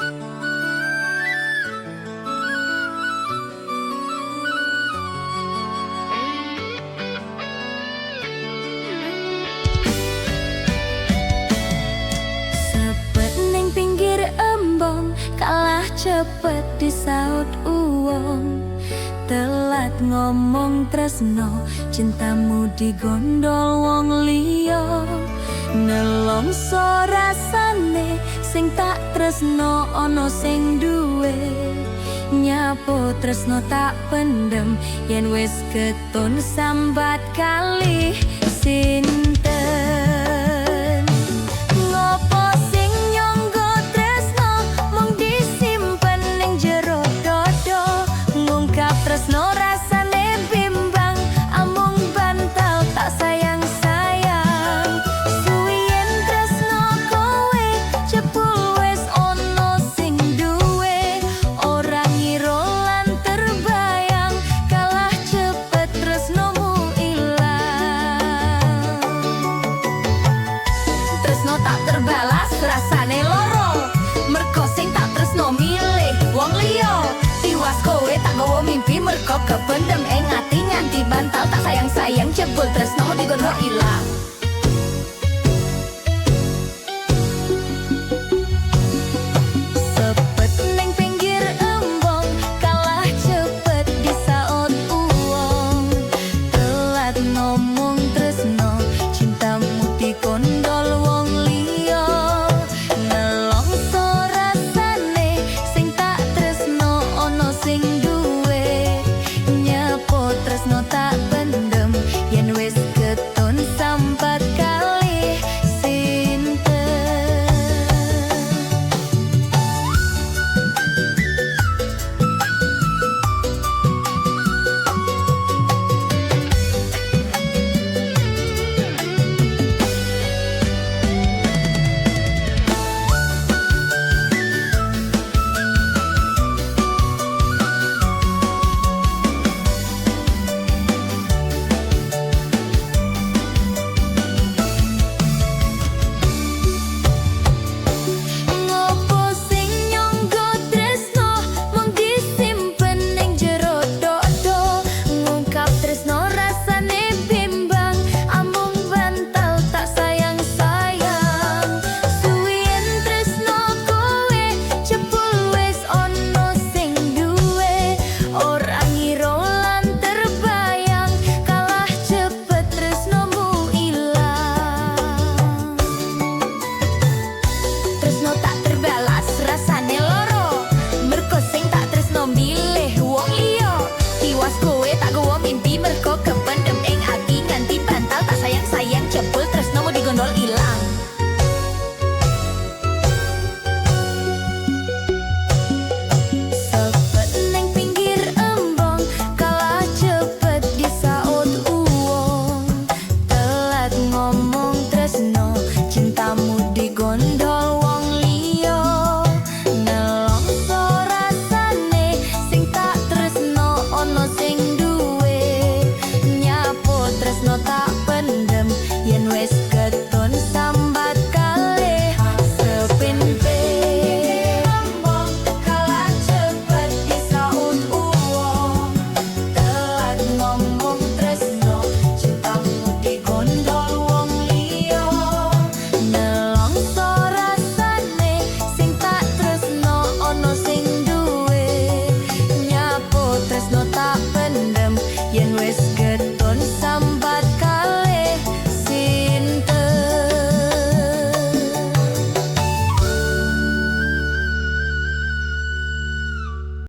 Sepet ning pinggir embong, kalah cepet disaut uwong. Telat ngomong tresno, cintamu digondol wong liya. Nelongso rasane, sing tak tresno ono sing duwe. Nyapo tresno tak pendem, yen wis ketun sambat kali sinten. Ngopo sing nyangga tresno mung disimpen ning jero dodo. Ngungkap tresno rasane bimbang, amung bantal tak sayang-sayang. Suwien tresno kowe jebul wis ono sing duwe. Ora ngira lan terbayang, kalah cepet tresnomu ilang. Tresno tak terbalas rasane loro, merko sing tak tresno milih wong liya. Tiwas kowe tak nggawa mimpi, merko kependem ing ati nganti bantal tak sayang-sayang. Jebul tresno digondol ilang.